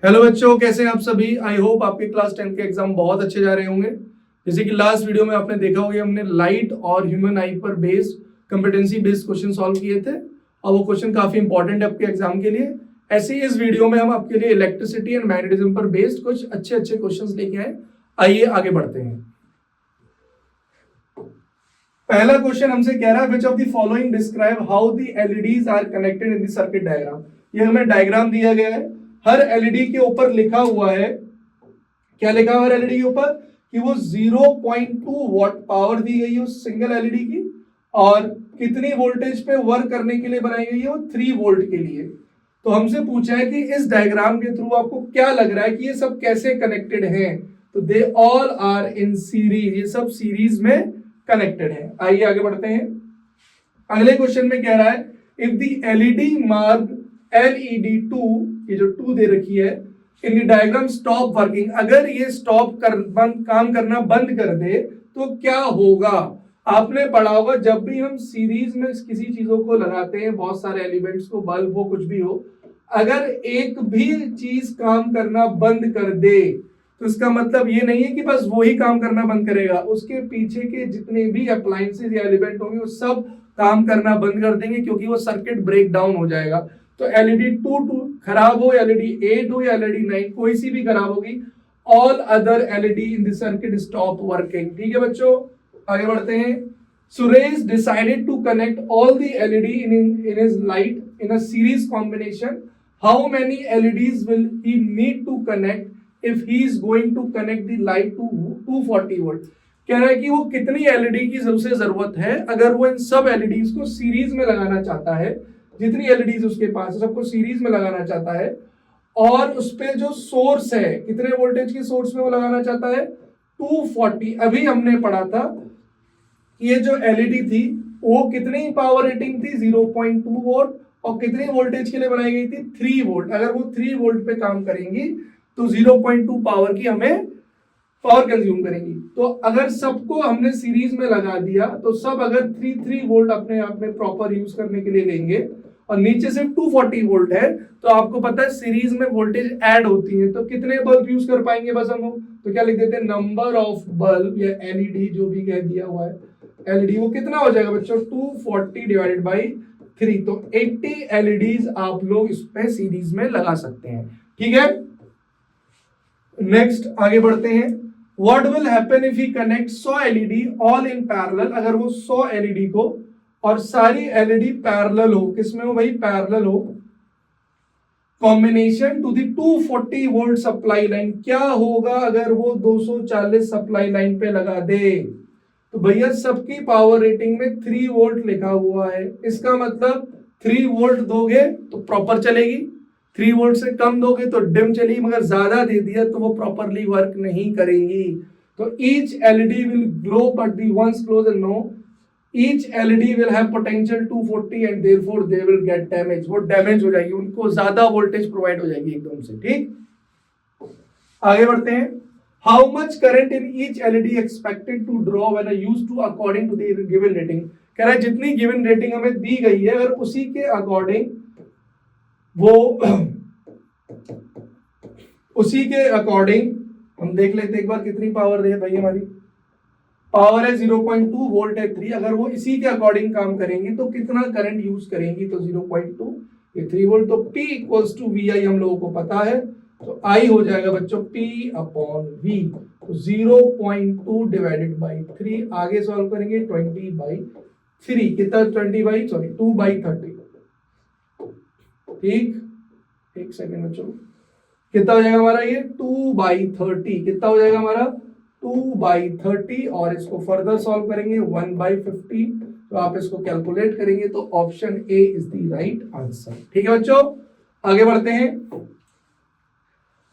Hello बच्चों, कैसे हैं आप सभी। आई होप आपके क्लास 10 के एग्जाम बहुत अच्छे जा रहे होंगे। जैसे कि लास्ट वीडियो में आपने देखा होगा, हमने लाइट और ह्यूमन आई पर based competency based question solve किए थे और वो क्वेश्चन काफी इंपॉर्टेंट है आपके एग्जाम के लिए। ऐसे ही इस वीडियो में हम आपके लिए इलेक्ट्रिसिटी एंड मैग्नेटिज्म पर बेस्ड कुछ अच्छे अच्छे क्वेश्चन लेके आए। आइए आगे बढ़ते हैं। पहला क्वेश्चन हमसे कह रहा है which of the following describe how the LEDs are connected in the circuit diagram. ये हमें डायग्राम दिया गया है। हर एलईडी के ऊपर लिखा हुआ है, क्या लिखा हुआ है एलईडी के ऊपर कि वो 0.2 वॉट पावर दी गई है उस सिंगल एलईडी की, और कितनी वोल्टेज पे वर्क करने के लिए बनाई गई है, वो 3 वोल्ट के लिए। तो हमसे पूछा है कि इस डायग्राम के थ्रू आपको क्या लग रहा है कि ये सब कैसे कनेक्टेड हैं। तो they all are in series, ये सब सीरीज में कनेक्टेड है। आइए आगे बढ़ते हैं। अगले क्वेश्चन में कह रहा है if the LED mark LED2, ये जो 2 दे रखी है, in the diagram stop working, अगर ये काम करना बंद कर दे तो क्या होगा। आपने पढ़ा होगा जब भी हम सीरीज में किसी चीजों को लगाते हैं, बहुत सारे एलिमेंट्स को, बल्ब हो कुछ भी हो, अगर एक भी चीज काम करना बंद कर दे तो इसका मतलब ये नहीं है कि बस वो ही काम करना बंद करेगा, उसके पीछे के जितने भी अप्लायंसेस या एलिमेंट होंगे वो सब काम करना बंद कर देंगे, क्योंकि वो सर्किट ब्रेक डाउन हो जाएगा। तो एलईडी 2 खराब हो, एलईडी 8 हो या एलईडी 9, कोई सी भी खराब होगी, all other LED in the circuit stop working. ठीक है बच्चों, आगे बढ़ते हैं। Suresh decided to connect all the LED in his light in a series combination. How many LEDs will he need to connect if he is going to connect the light to 240 volt. कह रहा है कि वो कितनी LED की सबसे जरूरत है अगर वो इन सब एलईडीज को सीरीज में लगाना चाहता है, जितनी एलईडीज उसके पास है सबको सीरीज में लगाना चाहता है, और उस पे जो सोर्स है, कितने वोल्टेज के सोर्स में वो लगाना चाहता है, 240। अभी हमने पढ़ा था ये जो एलईडी थी वो कितनी पावर रेटिंग थी, 0.2 वोल्ट, और कितनी वोल्टेज के लिए बनाई गई थी, 3 वोल्ट। अगर वो 3 वोल्ट पे काम करेंगी तो 0.2 पावर की हमें पावर कंज्यूम करेंगी। तो अगर सबको हमने सीरीज में लगा दिया तो सब अगर 3 वोल्ट अपने आप में प्रॉपर यूज करने के लिए लेंगे, और नीचे सिर्फ 240 वोल्ट है, तो आपको पता है सीरीज में वोल्टेज ऐड होती है, तो कितने बल्ब यूज कर पाएंगे बस हम लोग। तो क्या लिख देते हैं, नंबर ऑफ बल्ब या एलईडी जो भी कह दिया हुआ है, एलईडी वो कितना हो जाएगा बच्चों, 240 डिवाइडेड बाई 3। तो 80 एलईडीज आप लोग इस पे सीरीज में लगा सकते हैं। ठीक है, नेक्स्ट आगे बढ़ते हैं। What will happen if he connect 100 LED all in parallel. अगर वो 100 एलईडी को और सारी एलईडी पैरेलल हो, किसमें हो भाई, पैरेलल हो, combination to the 240 volt supply line. क्या होगा अगर वो 240 सप्लाई लाइन पे लगा दे, तो भैया सबकी पावर रेटिंग में 3 वोल्ट लिखा हुआ है, इसका मतलब 3 वोल्ट दोगे तो प्रॉपर चलेगी, 3 वोल्ट से कम दोगे तो डिम चलेगी, मगर ज्यादा दे दिया तो वो प्रॉपरली वर्क नहीं करेंगी। तो each LED will glow but the ones close and no, each LED will have potential 240 and therefore they will get damage. वो डैमेज हो जाएगी, उनको ज्यादा वोल्टेज प्रोवाइड हो जाएगी एकदम से। ठीक, आगे बढ़ते हैं। How much current in each LED expected to draw when used to according to the given rating. कह रहा है जितनी गिवन रेटिंग हमें दी गई है, अगर उसी के अकॉर्डिंग वो उसी के अकॉर्डिंग हम देख लेते एक बार कितनी पावर है भाई, हमारी पावर है 0.2 वोल्ट है 3, अगर वो इसी के अकॉर्डिंग काम करेंगे तो कितना करंट यूज करेंगी, तो 0.2 ये 3 वोल्ट, तो P इक्वल्स टू VI हम लोगों को पता है, तो I हो जाएगा बच्चों P अपॉन V। तो 0.2 डिवाइडेड बाई 3, आगे सॉल्व करेंगे 20/3, कितना 2/30। ठीक, एक सेकेंड बच्चों, कितना हो जाएगा हमारा ये 2/30, कितना हो जाएगा हमारा 2/30, और इसको फर्दर सॉल्व करेंगे 1/50। तो आप इसको कैलकुलेट करेंगे तो option A is the right answer. ठीक है बच्चों, आगे बढ़ते हैं।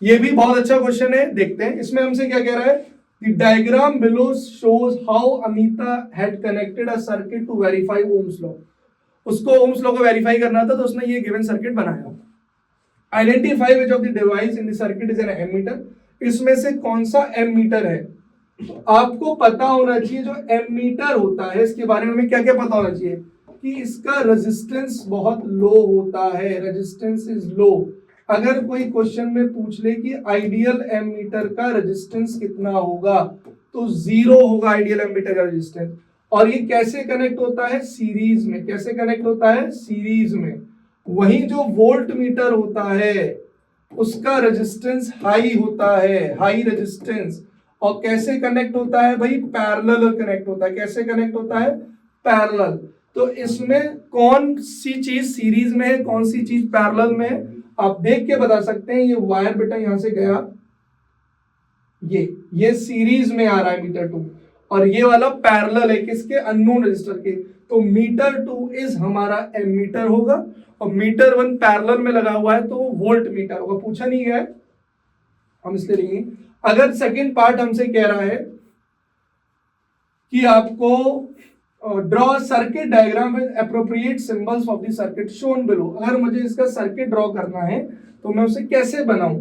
ये भी बहुत अच्छा क्वेश्चन है, देखते हैं इसमें हमसे क्या कह रहा है। The diagram below shows how Anita had connected a circuit to verify Ohm's law. उसको ओम्स लॉ को वेरीफाई करना था, तो उसने ये गिवन सर्किट बनाया। Identify which of the device in the circuit is an ammeter. इसमें से कौन सा एमीटर है, तो आपको पता होना चाहिए जो एमीटर होता है इसके बारे में हमें क्या क्या पता होना चाहिए, कि इसका रेजिस्टेंस बहुत लो होता है, रेजिस्टेंस इज लो। अगर कोई क्वेश्चन में पूछ ले कि आइडियल एमीटर का रेजिस्टेंस कितना होगा, तो 0 होगा आइडियल एमीटर का रेजिस्टेंस। और ये कैसे कनेक्ट होता है? सीरीज में। कैसे कनेक्ट होता है? सीरीज में। वहीं जो वोल्ट मीटर होता है उसका रेजिस्टेंस हाई होता है, हाई रेजिस्टेंस। और कैसे कनेक्ट होता है भाई? पैरेलल कनेक्ट होता है। कैसे कनेक्ट होता है? पैरेलल। तो इसमें कौन सी चीज सीरीज में है, कौन सी चीज पैरेलल में है, आप देख के बता सकते हैं। ये वायर बेटा यहां से गया, ये सीरीज में आ रहा है मीटर 2, और ये वाला पैरेलल है किसके? अननोन रजिस्टर के। तो मीटर 2 इज हमारा एमीटर होगा, और मीटर 1 पैरेलल में लगा हुआ है तो वो वोल्ट मीटर होगा। पूछा नहीं गया है, हम इसलिए लेंगे। अगर सेकंड पार्ट हमसे कह रहा है कि आपको draw circuit diagram with appropriate symbols of the circuit shown below, अगर मुझे इसका सर्किट ड्रॉ करना है तो मैं उसे कैसे बनाऊं?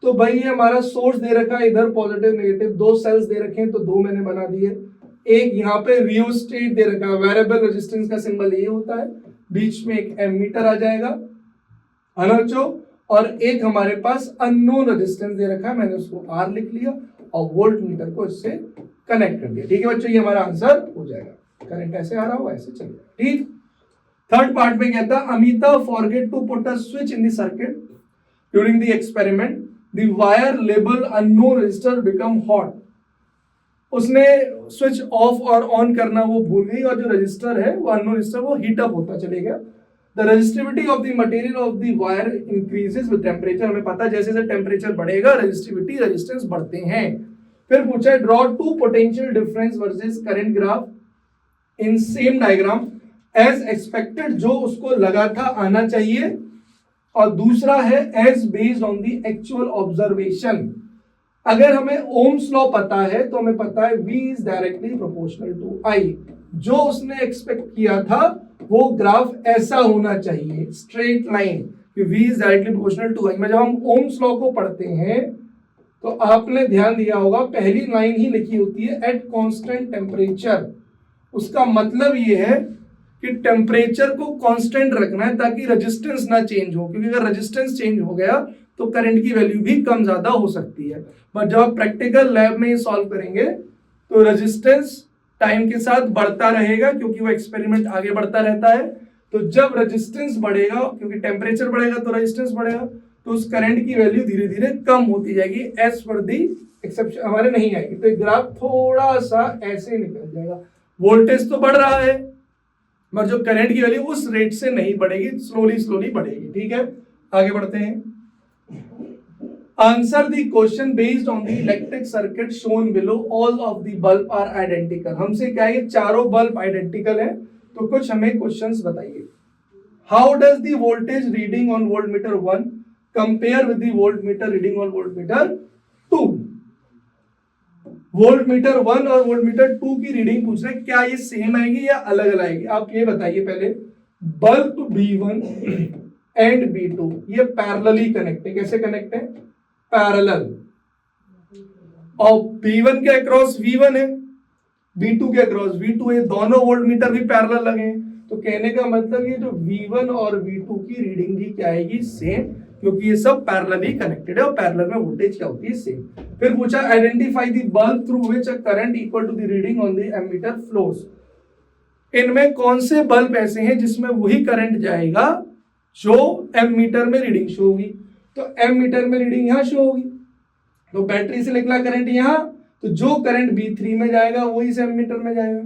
तो भाई ये हमारा सोर्स दे रखा है, इधर पॉजिटिव नेगेटिव 2 सेल्स दे रखे हैं, तो 2 मैंने बना दिए। एक यहाँ पे रियोस्टेट दे रखा है, वेरिएबल रेजिस्टेंस का सिंबल ये होता है, बीच में एक एमीटर आ जाएगा, है ना बच्चों। और एक हमारे पास अननोन रेजिस्टेंस दे रखा है, मैंने उसको आर लिख लिया और वोल्ट मीटर को इससे कनेक्ट कर दिया। ठीक है बच्चों, ये हमारा आंसर हो जाएगा। करंट ऐसे आ रहा हो ऐसे चलेगा। ठीक। थर्ड पार्ट में कहता है Amita forget to put a switch in the circuit during the experiment, the wire label unknown resistor become hot. उसने स्विच ऑफ और ऑन करना वो भूल गई, और जो रजिस्टर है वो अननोन रजिस्टर वो हीट अप होता चलेगा। The resistivity of the material of the wire increases with temperature. हमें पता है जैसे जैसे टेम्परेचर बढ़ेगा रेजिस्टिविटी रेजिस्टेंस बढ़ते हैं। फिर पूछा है draw 2 potential difference versus current graph in same diagram as expected, जो उसको लगा था आना चाहिए, और दूसरा है as based on the actual observation. अगर हमें ओम्स लॉ पता है तो हमें पता है V is directly proportional to I। जो उसने एक्सपेक्ट किया था वो ग्राफ ऐसा होना चाहिए, स्ट्रेट लाइन, कि V is directly proportional to I में। जब हम ओम्स लॉ को पढ़ते हैं तो आपने ध्यान दिया होगा पहली लाइन ही लिखी होती है एट कांस्टेंट टेम्परेचर। उसका मतलब ये है कि टेम्परेचर को कांस्टेंट रखना है ताकि रेजिस्टेंस ना चेंज हो, क्योंकि अगर रेजिस्टेंस चेंज हो गया तो करंट की वैल्यू भी कम ज्यादा हो सकती है। बट जब आप प्रैक्टिकल लैब में ये सॉल्व करेंगे तो रेजिस्टेंस टाइम के साथ बढ़ता रहेगा, क्योंकि वो एक्सपेरिमेंट आगे बढ़ता रहता है। तो जब रेजिस्टेंस बढ़ेगा, क्योंकि टेम्परेचर बढ़ेगा तो रेजिस्टेंस बढ़ेगा, तो उस करंट की वैल्यू धीरे धीरे कम होती जाएगी, एज पर दी एक्सेप्शन हमारे नहीं आएगी। तो ग्राफ थोड़ा सा ऐसे निकल जाएगा। वोल्टेज तो बढ़ रहा है मगर जो करंट की वैल्यू उस रेट से नहीं बढ़ेगी, स्लोली स्लोली बढ़ेगी। ठीक है, आगे बढ़ते हैं। Answer the question based on the electric circuit shown below, all of the bulb are identical. हमसे क्या है, चारों बल्ब आइडेंटिकल है, तो कुछ हमें क्वेश्चंस बताइए। How does the voltage reading on voltmeter 1 compare with the voltmeter reading on voltmeter 2? Voltmeter 1 और वोल्टमीटर 2 की रीडिंग पूछ रहे हैं, क्या ये सेम आएगी या अलग अलग आएगी? आप ये बताइए पहले। बल्ब B1 एंड B2 ये पैरेलली कनेक्ट है। कैसे कनेक्ट है? पैरेलल। और B1 के अक्रॉस V1 है, B2 के अक्रॉस V2 है, दोनों वोल्टमीटर भी पैरेलल लगे हैं। तो कहने का मतलब ये जो V1 और V2 की रीडिंग भी क्या आएगी? सेम, क्योंकि ये सब पैरेलली कनेक्टेड है और पैरेलल में वोल्टेज क्या होती है? सेम। फिर पूछा identify the bulb through which a current equal to the reading on the ammeter flows. इनमें कौन से बल्ब ऐसे हैं जिसमें वही करंट जाएगा जो एमीटर में रीडिंग शो होगी? तो एमीटर में रीडिंग यहां शो होगी, तो बैटरी से निकला करंट यहां, तो जो करंट B3 में जाएगा वही इस एमीटर में जाएगा,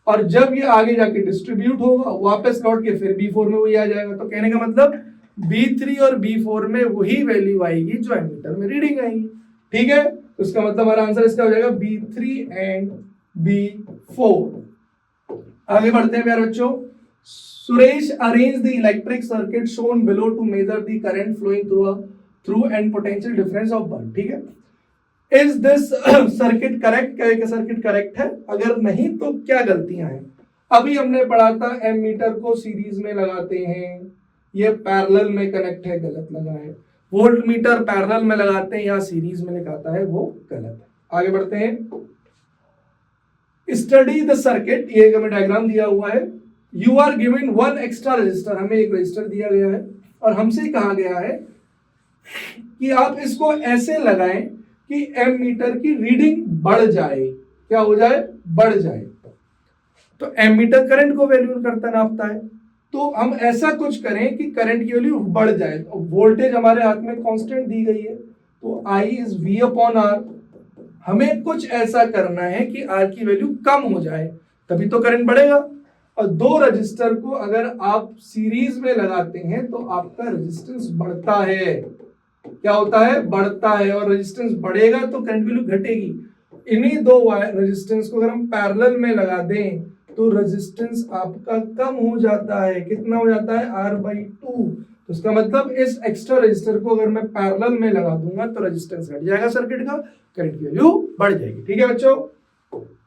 और जब ये आगे जाके डिस्ट्रीब्यूट होगा वापस लौट के फिर B4 में वही आ जाएगा। तो कहने का मतलब B3 और B4 में वही वैल्यू आएगी जो एमीटर में रीडिंग आएगी। ठीक है, तो इसका मतलब हमारा आंसर इसका हो जाएगा B3 एंड B4। आगे बढ़ते हैं प्यारे बच्चों। Suresh arrange the electric circuit shown below to measure the current flowing through and potential difference of bulb. ठीक है, इज दिस सर्किट करेक्ट? क्या सर्किट करेक्ट है? अगर नहीं तो क्या गलतियां हैं? अभी हमने पढ़ा था एमीटर को सीरीज में लगाते हैं, ये पैरेलल में कनेक्ट है, गलत लगा है। वोल्टमीटर पैरेलल में लगाते हैं या सीरीज में लगाता है, वो गलत है। आगे बढ़ते हैं। स्टडी द सर्किट, ये हमें डायग्राम दिया हुआ है। You are given 1 extra resistor, हमें एक रजिस्टर दिया गया है और हमसे कहा गया है कि आप इसको ऐसे लगाएं कि एमीटर की रीडिंग बढ़ जाए, क्या हो जाए, बढ़ जाए। तो एमीटर करंट को वैल्यू करता नापता है, तो हम ऐसा कुछ करें कि करंट की वैल्यू बढ़ जाए। वोल्टेज हमारे हाथ में कांस्टेंट दी गई है, तो I is V upon R। हमें कुछ ऐसा करना है कि R की वैल्यू कम हो जाए, तभी तो करंट बढ़ेगा। और दो रजिस्टर को अगर आप सीरीज में लगाते हैं तो आपका रेजिस्टेंस बढ़ता है, क्या होता है, बढ़ता है। और रेजिस्टेंस बढ़ेगा तो करंट वैल्यू घटेगी। इन्हीं दो रेजिस्टेंस को अगर हम पैरेलल में लगा दें तो रेजिस्टेंस आपका कम हो जाता है। कितना हो जाता है, R/2। तो इसका मतलब इस एक्स्ट्रा रेजिस्टर को अगर मैं पैरेलल में लगा दूंगा तो रेजिस्टेंस घट जाएगा सर्किट का, करंट की वैल्यू बढ़ जाएगी। ठीक है बच्चों,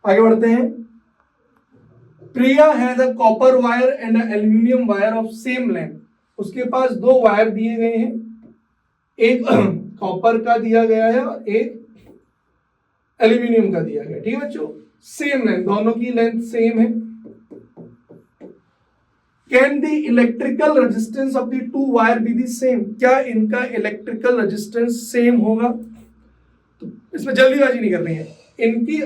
आगे बढ़ते हैं। Priya has a copper wire and aluminium wire of same length. उसके पास दो वायर दिए गए हैं, एक कॉपर का दिया गया है और एक एल्यूमिनियम का दिया गया है। ठीक है बच्चों, सेम लेंथ, दोनों की लेंथ सेम है। Can the electrical resistance of the two wire be the same. क्या इनका इलेक्ट्रिकल रेजिस्टेंस सेम होगा? तो इसमें जल्दीबाजी नहीं करनी है, इनकी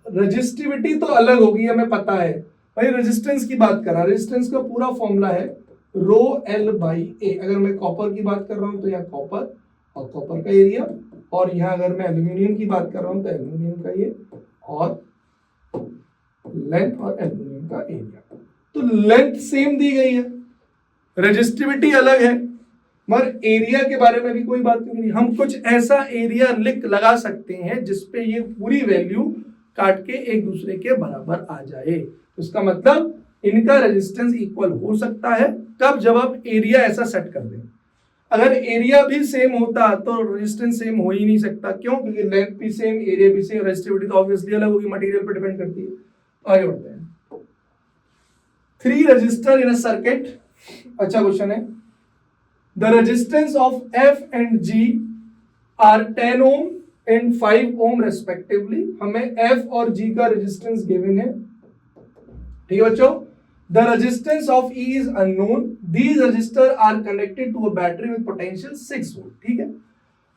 रेजिस्टिविटी तो अलग होगी, हमें पता है भाई। रेजिस्टेंस की बात कर रहा, रेजिस्टेंस का पूरा फॉर्मूला है रो एल बाई ए। अगर मैं कॉपर की बात कर रहा हूं तो यहाँ कॉपर और कॉपर का एरिया, और यहाँ अगर मैं एल्यूमिनियम की बात कर रहा हूं तो एल्यूमिनियम का ये, और लेंथ और एल्यूमिनियम का एरिया। तो लेंथ सेम दी गई है, रेजिस्टिविटी अलग है, मगर एरिया के बारे में भी कोई बात नहीं करी। हम कुछ ऐसा एरिया लगा सकते हैं जिसपे ये पूरी वैल्यू काट के एक दूसरे के बराबर आ जाए। तो इसका मतलब इनका रेजिस्टेंस इक्वल हो सकता है, कब, जब आप एरिया ऐसा सेट कर दें। अगर एरिया भी सेम होता तो रेजिस्टेंस सेम हो ही नहीं सकता। क्यों? क्योंकि लेंथ भी सेम, एरिया भी सेम, रेजिस्टिविटी तो ऑब्वियसली अलग होगी, मटेरियल पर डिपेंड करती है। आगे बढ़ते हैं। 3 रजिस्टर इन अ सर्किट। अच्छा क्वेश्चन है। The resistance of F and G are 10 ohm and 5 ohm respectively. हमें F और G का रेजिस्टेंस गिवन है, ठीक है बच्चों। The resistance of E is unknown. These resistors are connected to a battery with potential 6 volt. ठीक है।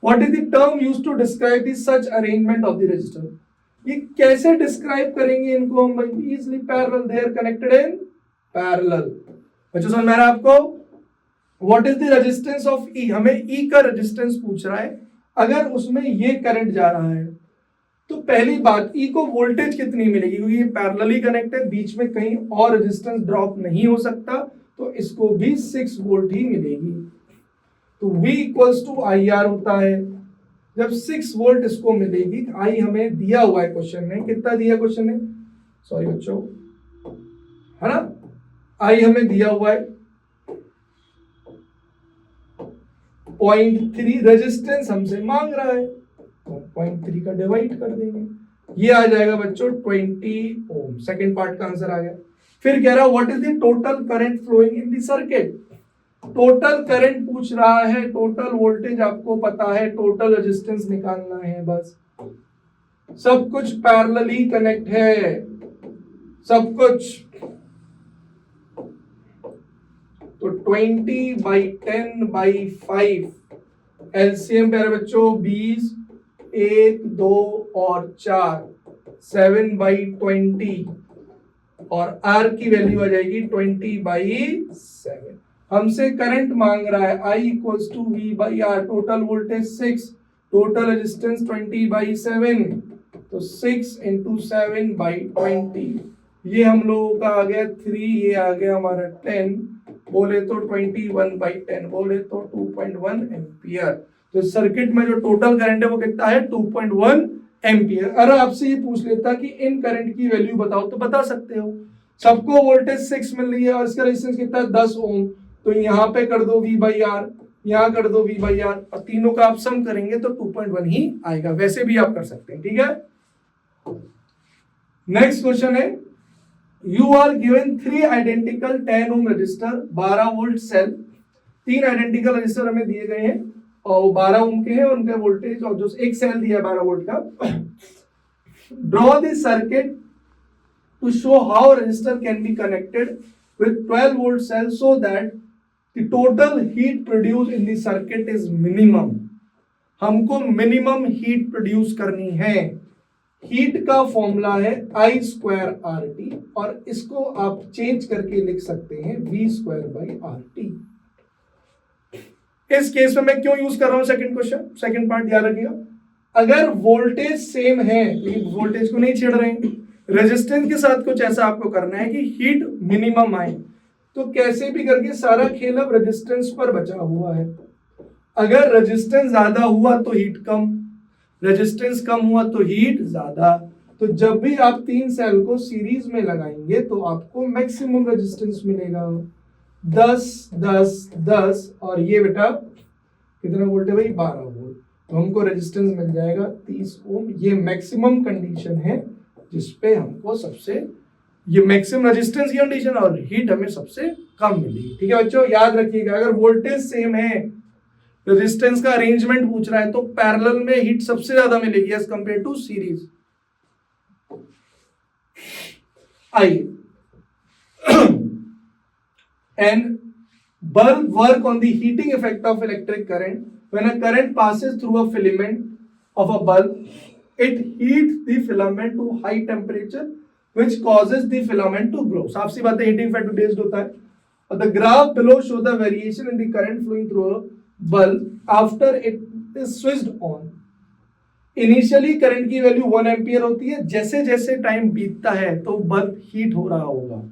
What is the term used to describe the such arrangement of the resistor? ये कैसे describe करेंगे इनको हम? Easily parallel, they are connected in parallel. बच्चों समझ में आ रहा है आपको? What is the resistance of E? हमें E का रेजिस्टेंस पूछ रहा है। अगर उसमें ये करंट जा रहा है तो पहली बात, ई को वोल्टेज कितनी मिलेगी? क्योंकि ये पैरेलली कनेक्ट है, बीच में कहीं और रेजिस्टेंस ड्रॉप नहीं हो सकता, तो इसको भी 6 वोल्ट ही मिलेगी। तो V इक्वल्स टू IR होता है। जब 6 वोल्ट इसको मिलेगी, आई हमें दिया हुआ है क्वेश्चन में, कितना दिया क्वेश्चन में, सॉरी बच्चों, है ना, आई हमें दिया हुआ है 0.3, रेजिस्टेंस हमसे मांग रहा है, 0.3 का डिवाइड कर देंगे, ये आ जाएगा बच्चों 20 ओम। सेकंड पार्ट का आंसर आ गया। फिर कह रहा what is the total current flowing in the circuit. Total current पूछ रहा है, टोटल वोल्टेज आपको पता है, टोटल रेजिस्टेंस निकालना है बस। सब कुछ पैरेलली कनेक्ट है, सब कुछ। तो 20/10/5 एलसीएम प्यारे बच्चों 20, 1, 2 और 4, 7/20, और आर की वैल्यू आ जाएगी 20/7। हमसे करंट मांग रहा है I equals to V/R। Total voltage 6, total resistance 20/7, तो 6 × 7/20, ये हम लोगों का आ गया 3, ये आ गया हमारा 10, बोले तो 21/10, बोले तो 2.1 एम्पियर। तो सर्किट में जो टोटल करंट है वो कितना है, 2.1 एम्पियर। अगर आपसे ये पूछ लेता कि इन करंट की वैल्यू बताओ तो बता सकते हो। सबको वोल्टेज 6 मिल रही है और इसका रेजिस्टेंस कितना है, 10 ओम। तो यहाँ पे कर दो V/R, यहाँ कर दो V/R, और तीनों का आप सम करेंगे तो 2.1 ही आएगा। वैसे भी आप कर सकते हैं, ठीक है। नेक्स्ट क्वेश्चन है, you are given 3 identical 10 ohm resistor, 12 volt cell. 3 identical resistor हमें दिए गए हैं और 12 ओम के हैं, उनका वोल्टेज, और जो एक सेल दिया है 12 वोल्ट का। Draw the circuit to show how resistor can be connected with 12 volt cell so that the total heat produced in the circuit is minimum. हमको मिनिमम हीट प्रोड्यूस करनी है। हीट का फॉर्मूला है I²RT और इसको आप change करके लिख सकते हैं V²/RT। इस केस में मैं क्यों यूज कर रहा हूं सेकंड क्वेश्चन, सेकंड पार्ट याद रखिएगा। अगर वोल्टेज सेम है, वोल्टेज को नहीं छेड़ रहे हैं, रेजिस्टेंस के साथ कुछ ऐसा आपको करना है कि हीट मिनिमम आए, तो कैसे भी करके सारा खेल अब रेजिस्टेंस पर बचा हुआ है। अगर रेजिस्टेंस ज्यादा हुआ तो हीट कम, रेजिस्टेंस कम हुआ तो हीट ज्यादा। तो जब भी आप 3 सेल को सीरीज में लगाएंगे तो आपको मैक्सिमम रेजिस्टेंस मिलेगा 10 10 10 और ये बेटा कितना वोल्ट है भाई 12 वोल्ट। तो हमको रेजिस्टेंस मिल जाएगा 30 ओम। ये मैक्सिमम कंडीशन है जिसपे हमको सबसे, ये मैक्सिमम रेजिस्टेंस की कंडीशन और हीट हमें सबसे कम मिलेगी। ठीक है बच्चों, याद रखिएगा अगर वोल्टेज सेम है, रेजिस्टेंस का अरेंजमेंट पूछ रहा है, तो पैरेलल में हीट सबसे ज्यादा मिलेगी एज कंपेयर टू सीरीज। आइए, and bulb work on the heating effect of electric current. When a current passes through a filament of a bulb, it heats the filament to high temperature, which causes the filament to glow. साफ सी बात है, heating effect based होता है। और the graph below show the variation in the current flowing through a bulb after it is switched on. Initially current की value 1 ampere होती है, जैसे जैसे टाइम बीतता है तो बल्ब हीट हो रहा होगा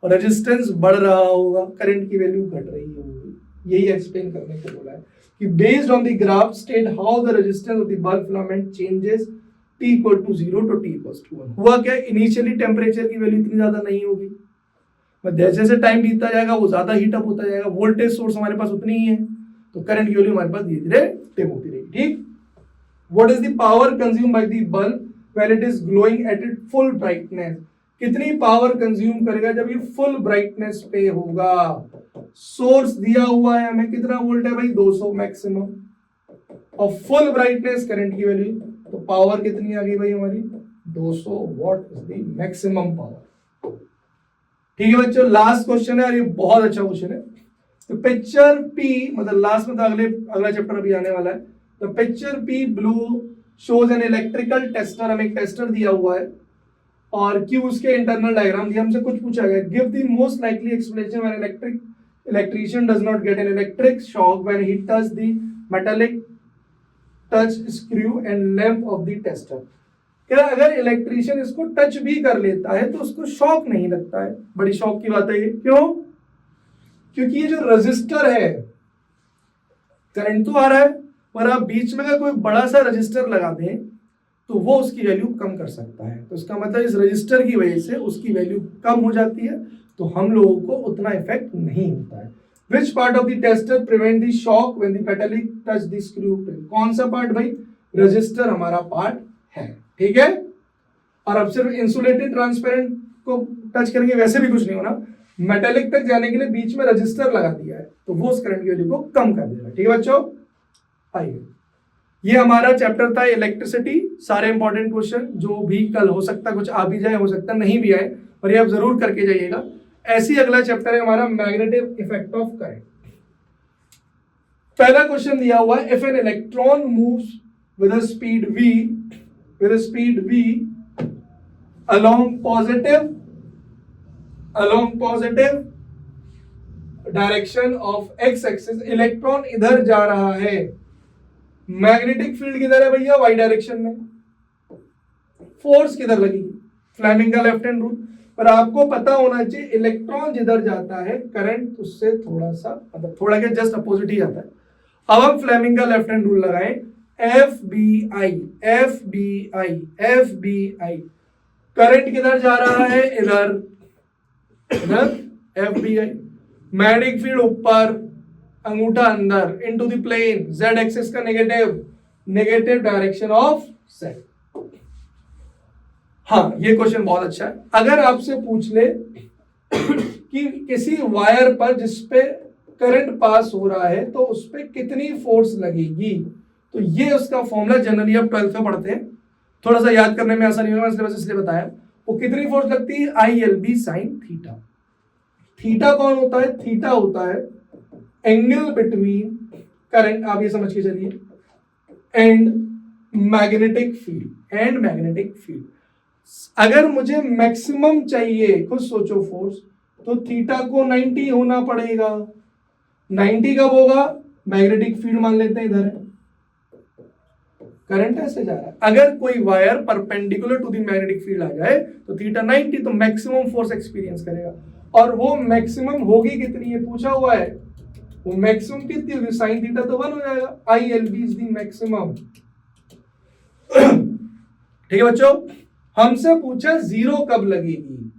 और रेजिस्टेंस बढ़ रहा होगा, करंट की वैल्यू घट रही होगी। यही एक्सप्लेन करने को बोला है कि based on the graph state how the resistance of the bulb filament changes t = 0 to t = 1। हुआ क्या, इनिशियली टेम्परेचर की वैल्यू इतनी ज्यादा नहीं होगी, जैसे जैसे टाइम बीतता जाएगा वो ज्यादा हीट अप होता जाएगा, वोल्टेज सोर्स हमारे पास उतनी ही है, तो करंट की वैल्यू हमारे पास धीरे धीरे डिम होती रहेगी। ठीक, what is the power consume by the bulb when it is glowing at it full brightness. कितनी पावर कंज्यूम करेगा जब ये फुल ब्राइटनेस पे होगा। सोर्स दिया हुआ है हमें, कितना वोल्ट है भाई 200 मैक्सिमम, और फुल ब्राइटनेस करंट की वैल्यू, तो पावर कितनी आ गई भाई हमारी 200 what is the maximum power. ठीक है बच्चों, लास्ट क्वेश्चन है और ये बहुत अच्छा क्वेश्चन है। तो पिक्चर पी, मतलब लास्ट में तो अगला चैप्टर अभी आने वाला है। तो picture pea blue shows an electrical tester, हमें एक टेस्टर दिया हुआ है और क्यू उसके इंटरनल डायग्राम दिया, हमसे कुछ पूछा गया, give the most likely explanation when electrician does not get an electric shock when he touch the metallic touch screw and lamp of the tester। क्या अगर इलेक्ट्रीशियन इसको टच भी कर लेता है तो उसको शॉक नहीं लगता है। बड़ी शॉक की बात है ये, क्यों? क्योंकि ये जो रजिस्टर है, करंट तो आ रहा है और आप बीच में कोई बड़ा सा रजिस्टर लगा दें तो वो उसकी वैल्यू कम कर सकता है। तो इसका मतलब इस रजिस्टर की वजह से उसकी वैल्यू कम हो जाती है, तो हम लोगों को उतना इफेक्ट नहीं होता है। Which part of the tester prevent the shock when the metallic touch the screw? कौन सा पार्ट भाई? रजिस्टर हमारा पार्ट है। ठीक है, और अब सिर्फ इंसुलेटेड ट्रांसपेरेंट को टच करेंगे वैसे भी कुछ नहीं होना, मेटालिक तक जाने के लिए बीच में रजिस्टर लगा दिया है तो वो उस करंट की वैल्यू को कम कर देगा। ठीक है बच्चों, आइए, ये हमारा चैप्टर था इलेक्ट्रिसिटी। सारे इंपॉर्टेंट क्वेश्चन जो भी कल हो सकता कुछ आ भी जाए, हो सकता नहीं भी आए, और ये आप जरूर करके जाइएगा। ऐसी अगला चैप्टर है हमारा मैग्नेटिक इफेक्ट ऑफ करंट। पहला क्वेश्चन दिया हुआ है, if an electron moves with a speed v along positive direction of x axis, electron इधर जा रहा है, मैग्नेटिक फील्ड किधर है भैया? वाई डायरेक्शन में, फोर्स किधर लगेगी? फ्लेमिंग का लेफ्ट हैंड रूल। पर आपको पता होना चाहिए इलेक्ट्रॉन जिधर जाता है करंट उससे थोड़ा सा, मतलब थोड़ा के जस्ट अपोजिट ही जाता है। अब हम फ्लेमिंग का लेफ्ट हैंड रूल लगाएं, FBI करंट किधर जा रहा है? इधर, FBI। मैग्नेटिक फील्ड ऊपर, अंगूठा अंदर, into the plane, z axis का नेगेटिव डायरेक्शन ऑफ z। हाँ, ये क्वेश्चन बहुत अच्छा है। अगर आपसे पूछ ले कि किसी वायर पर जिसपे करंट पास हो रहा है तो उस पे कितनी फोर्स लगेगी, तो ये उसका फॉर्मूला जनरली आप 12th में पढ़ते हैं, थोड़ा सा याद करने में आसानी होगा इसलिए बताया। वो कितनी फोर्स लगती है? ILB sin theta. थीटा कौन होता है? थीटा होता है एंगल बिटवीन करंट, आप ये समझ के चलिए, एंड मैग्नेटिक फील्ड। अगर मुझे मैक्सिमम चाहिए, खुद सोचो फोर्स, तो थीटा को 90 होना पड़ेगा। 90 कब होगा? मैग्नेटिक फील्ड मान लेते हैं इधर है, करंट ऐसे जा रहा है, अगर कोई wire perpendicular to the magnetic field आ जाए तो थीटा 90, तो मैक्सिमम फोर्स एक्सपीरियंस करेगा। और वो मैक्सिमम होगी कितनी, ये पूछा हुआ है, वो मैक्सिमम कितनी होगी? साइन थीटा तो 1 हो जाएगा। ILB is the maximum. ठीक है बच्चों, हमसे पूछा जीरो कब लगेगी,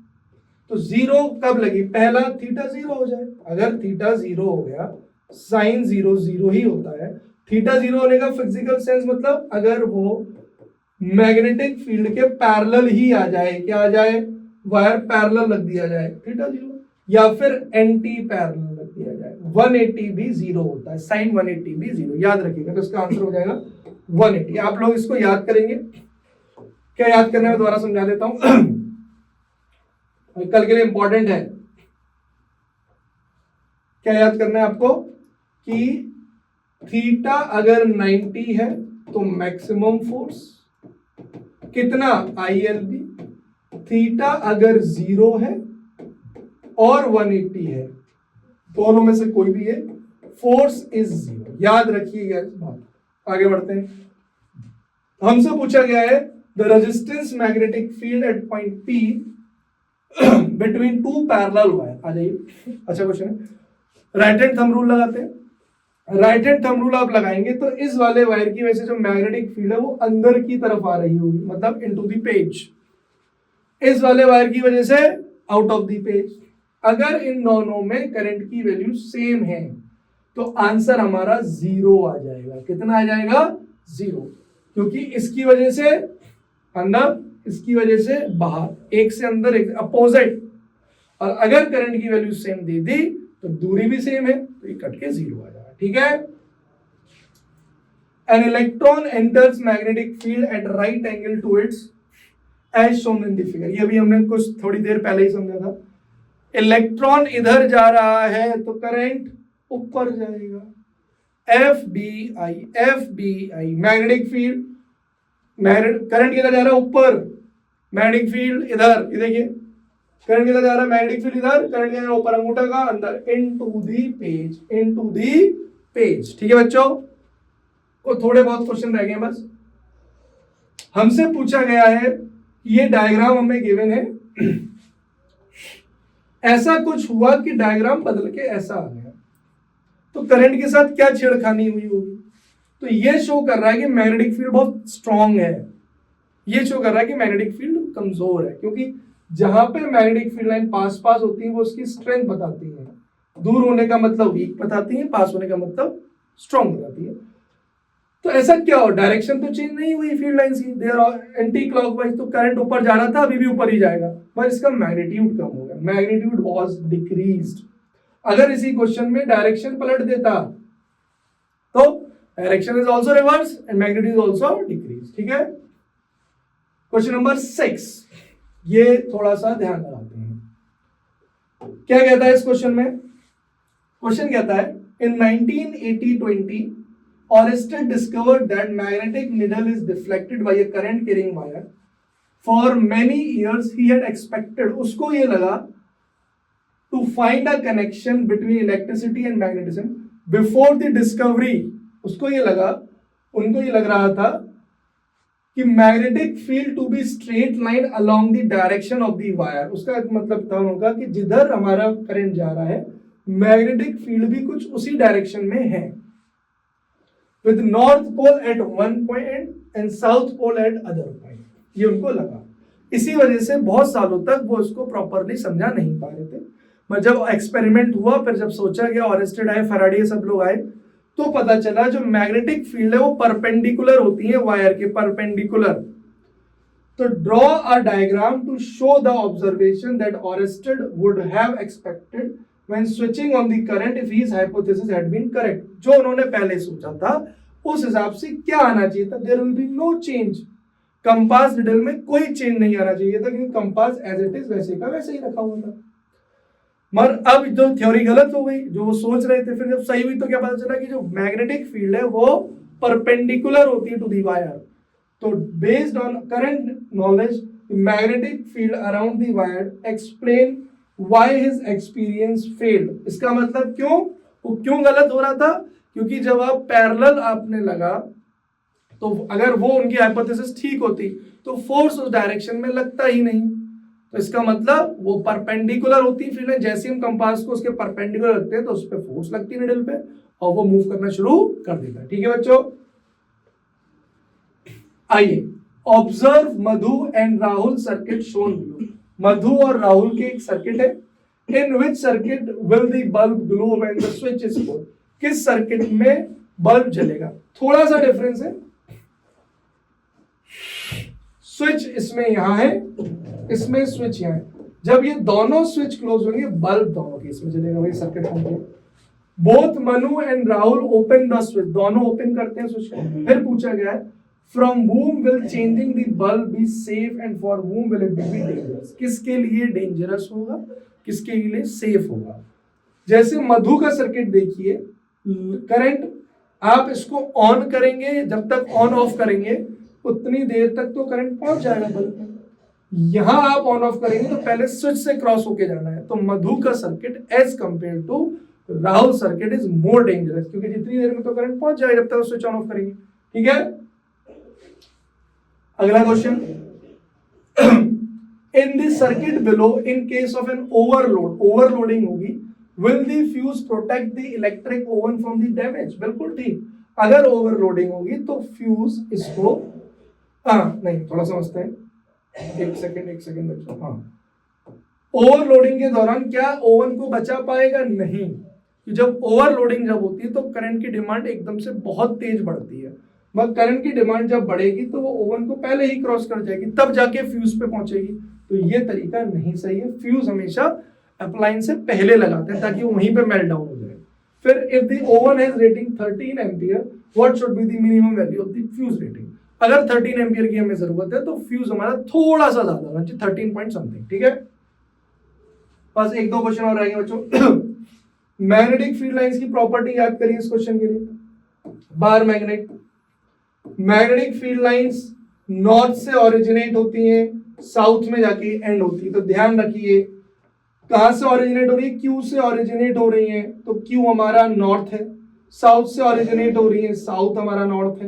तो जीरो कब लगी? पहला थीटा जीरो हो जाए। अगर थीटा जीरो हो गया, साइन जीरो जीरो ही होता है। थीटा जीरो होने का फिजिकल सेंस मतलब अगर वो मैग्नेटिक फील्ड के पैरेलल ही आ जाए, क्या आ जाए? वायर पैरेलल रख दिया जाए, थीटा जीरो, या फिर एंटी पैरेलल रख दिया जाए। 180 भी जीरो होता है, साइन 180 भी जीरो, याद रखिएगा। तो इसका आंसर हो जाएगा 180। आप लोग इसको याद करेंगे क्या? याद करने में दोबारा समझा देता हूं, कल के लिए इंपॉर्टेंट है। क्या याद करना है आपको कि थीटा अगर 90 है तो मैक्सिमम फोर्स कितना? ILB। थीटा अगर 0 है और 180 है, दोनों में से कोई भी है, फोर्स इज 0। याद रखिएगा इस बात। आगे बढ़ते हैं। हमसे पूछा गया है the resistance magnetic field at point P between two parallel wire. आ जाइए, अच्छा क्वेश्चन है। राइट हैंड थंब रूल लगाते हैं। राइट हैंड थंब रूल आप लगाएंगे तो इस वाले वायर की वजह से जो मैग्नेटिक फील्ड है वो अंदर की तरफ आ रही होगी, मतलब इनटू द पेज। इस वाले वायर की वजह से आउट ऑफ द पेज। अगर इन दोनों में करंट की वैल्यू सेम है तो आंसर हमारा 0 आ जाएगा। कितना आ जाएगा? 0, क्योंकि इसकी वजह से अंदर, इसकी वजह से बाहर, एक से अंदर एक अपोजिट। और अगर करंट की वैल्यू सेम दे दी तो दूरी भी सेम है, तो ये कट के 0 आ जाएगा। ठीक है। An electron enters magnetic field at right angle to its as shown in the figure। ये भी हमने कुछ थोड़ी देर पहले ही समझा था। इलेक्ट्रॉन इधर जा रहा है तो करंट ऊपर जाएगा। FBI मैग्नेटिक फील्ड, करंट किधर जा रहा है? ऊपर। मैग्नेटिक फील्ड इधर, ये देखिए करंट किधर जा रहा है? मैग्नेटिक फील्ड इधर, करंट किधर ऊपर, अंगूठा का अंदर, इनटू दी पेज। ठीक है बच्चों, को थोड़े बहुत क्वेश्चन रह गए बस। हमसे पूछा गया है, ये डायग्राम हमें गिवन है, ऐसा कुछ हुआ कि डायग्राम बदल के ऐसा आ गया, तो करंट के साथ क्या छेड़खानी हुई होगी? तो ये शो कर रहा है कि मैग्नेटिक फील्ड बहुत स्ट्रांग है, ये शो कर रहा है कि मैग्नेटिक फील्ड कमजोर है, क्योंकि जहां पे मैग्नेटिक फील्ड लाइन पास होती है वो उसकी स्ट्रेंथ बताती है। दूर होने का मतलब वीक बताती है, पास होने का मतलब स्ट्रांग बताती है। तो ऐसा क्या हो? डायरेक्शन तो चेंज नहीं हुई फील्ड लाइंस की, देयर एंटी क्लॉकवाइज, तो करंट ऊपर जा रहा था, अभी भी ऊपर ही जाएगा, पर इसका मैग्नीट्यूड कम हो गया, मैग्नीट्यूड वाज डिक्रीज्ड। अगर इसी क्वेश्चन में डायरेक्शन पलट देता तो direction is also reverse and magnitude is also decrease. ठीक है। क्वेश्चन नंबर 6, ये थोड़ा सा ध्यान लगाते हैं। क्या कहता है इस क्वेश्चन में? क्वेश्चन कहता है इन 1980-20 Oersted discovered that magnetic needle is deflected by a current carrying wire. For many years he had expected, उसको ये लगा, to find a connection between electricity and magnetism before the discovery, उसको ये लगा, उनको ये लग रहा था कि magnetic field to be straight line along the direction of the wire. उसका मतलब था होगा कि जिधर हमारा करंट जा रहा है मैग्नेटिक फील्ड भी कुछ उसी डायरेक्शन में है, with north pole at one point and south pole at other point, ये उनको लगा। इसी वजह से बहुत सालों तक वो इसको प्रॉपरली समझा नहीं पा रहे थे। पर जब एक्सपेरिमेंट हुआ, फिर जब सोचा गया, ऑरेस्टेड आए, फैराडे सब लोग आए, तो पता चला जो मैग्नेटिक फील्ड है वो परपेंडिकुलर होती है वायर के, परपेंडिकुलर। तो draw a diagram to show the observation that Oersted would have expected when switching on the current if his hypothesis had been correct। जो उन्होंने पहले सोचा था उस हिसाब से क्या आना चाहिए था? there will be no change। Compass needle में कोई चेंज नहीं आना चाहिए था, क्योंकि कंपास एज इट इज वैसे का वैसे ही रखा हुआ था। मगर अब जो थ्योरी गलत हो गई, जो वो सोच रहे थे, फिर जब सही हुई तो क्या पता चला कि जो मैग्नेटिक फील्ड है वो परपेंडिकुलर होती है टू दी वायर। तो based on current knowledge magnetic field around the wire explain why his experience failed. इसका मतलब क्यों, वो क्यों गलत हो रहा था, क्योंकि जब आप पैरेलल आपने लगा तो अगर वो उनकी हाइपोथेसिस ठीक होती तो फोर्स उस डायरेक्शन में लगता ही नहीं। तो इसका मतलब वो परपेंडिकुलर होती है फील्ड, जैसे हम कंपास को उसके परपेंडिकुलर रखते हैं तो उस पर फोर्स लगती है निडल पे और वो मूव करना शुरू कर देता है। ठीक है बच्चों, आइए observe Madhu and Rahul circuit shown below. Madhu और राहुल के एक सर्किट है। In which circuit will the bulb glow when the switch is pulled. किस सर्किट में बल्ब जलेगा। थोड़ा सा डिफरेंस है, स्विच इसमें यहां है, इसमें स्विच यहां है। जब ये दोनों स्विच क्लोज होंगे बल्ब दोनों केस में जलेगा, वही सर्किट होंगे। Both Manu and Rahul open the switch, दोनों ओपन करते हैं स्विच को। फिर पूछा गया है from whom will changing the bulb be safe and for whom will it be dangerous। किसके लिए डेंजरस होगा, किसके लिए सेफ होगा। जैसे मधु का सर्किट देखिए, करंट आप इसको ऑन करेंगे, जब तक ऑन ऑफ करेंगे उतनी देर तक तो करंट पहुंच जाएगा बल्ब में। यहां आप ऑन ऑफ करेंगे तो पहले स्विच से क्रॉस होके जाना है। तो मधु का circuit as compare to Rahul circuit is more dangerous, क्योंकि जितनी देर में तो करंट पहुंच जाएगा जब तक स्विच ऑन ऑफ करेंगे। ठीक है, अगला question. In this circuit below in case of an overload, overloading होगी, will the fuse protect the electric oven from the damage. बिल्कुल ठीक, अगर ओवरलोडिंग होगी तो फ्यूज इसको नहीं, थोड़ा समझते हैं, एक सेकंड बच्चों। ओवरलोडिंग के दौरान क्या ओवन को बचा पाएगा? नहीं, जब ओवरलोडिंग जब होती है तो करंट की डिमांड एकदम से बहुत तेज बढ़ती है, मगर करंट की डिमांड जब बढ़ेगी तो वो ओवन को पहले ही क्रॉस कर जाएगी, तब जाके फ्यूज पे पहुंचेगी। तो ये तरीका नहीं सही है। फ्यूज हमेशा अप्लायंस से पहले लगाते हैं ताकि वो वहीं पे मेल्ट डाउन हो जाए। फिर if the oven has rating 13 ampere, what should be the minimum value of the fuse rating. अगर 13 एम्पियर की हमें जरूरत है तो फ्यूज हमारा थोड़ा सा ज्यादा होना चाहिए, 13 पॉइंट समथिंग। ठीक है, बस एक दो क्वेश्चन और रहेंगे बच्चों। मैग्नेटिक फील्ड लाइंस की प्रॉपर्टी याद करिए इस क्वेश्चन के लिए। Bar magnet, magnetic field lines north से ओरिजिनेट होती हैं, साउथ में जाके एंड होती है। तो ध्यान रखिए कहां से ओरिजिनेट हो रही है, क्यू से ओरिजिनेट हो रही है, तो क्यू हमारा नॉर्थ है। साउथ से ओरिजिनेट हो रही है, साउथ हमारा नॉर्थ है।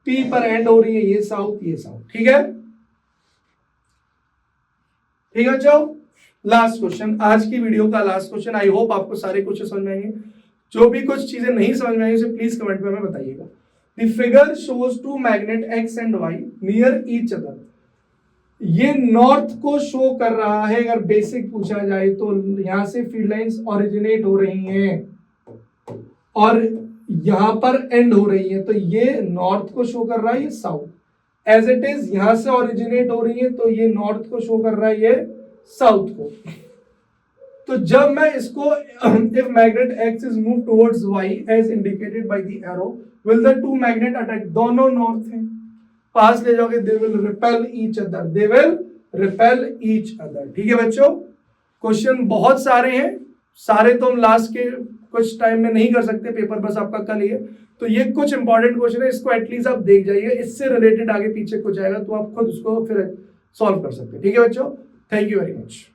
पी पर एंड हो रही है, ये साउथ ये साउथ। ठीक है, ठीक है बच्चों, लास्ट क्वेश्चन, आज की वीडियो का लास्ट क्वेश्चन। आई होप आपको सारे क्वेश्चन समझ में आएंगे। जो भी कुछ चीजें नहीं समझ में आई उसे प्लीज कमेंट में हमें बताइएगा। The figure shows two magnet X and Y near each other। ये नॉर्थ को शो कर रहा है। अगर बेसिक पूछा जाए तो यहां से फील्ड लाइंस ओरिजिनेट हो रही हैं और यहां पर एंड हो रही है, तो ये नॉर्थ को शो कर रहा है, ये साउथ। एज इट इज यहां से ओरिजिनेट हो रही है तो ये नॉर्थ को शो कर रहा है, ये साउथ को। तो जब मैं इसको if magnet X is moved towards Y as indicated by the arrow, will the two magnet attract? दोनों नॉर्थ हैं, पास ले जाओगे, they will repel each other, they will repel each other। ठीक है बच्चों, क्वेश्चन बहुत सारे हैं, सारे तो हम लास्ट के कुछ टाइम में नहीं कर सकते, पेपर बस आपका कल ही है। तो ये कुछ इंपॉर्टेंट क्वेश्चन है, इसको एटलीस्ट आप देख जाइए, इससे रिलेटेड आगे पीछे कुछ आएगा तो आप खुद उसको फिर सॉल्व कर सकते हैं। ठीक है बच्चों, थैंक यू वेरी मच।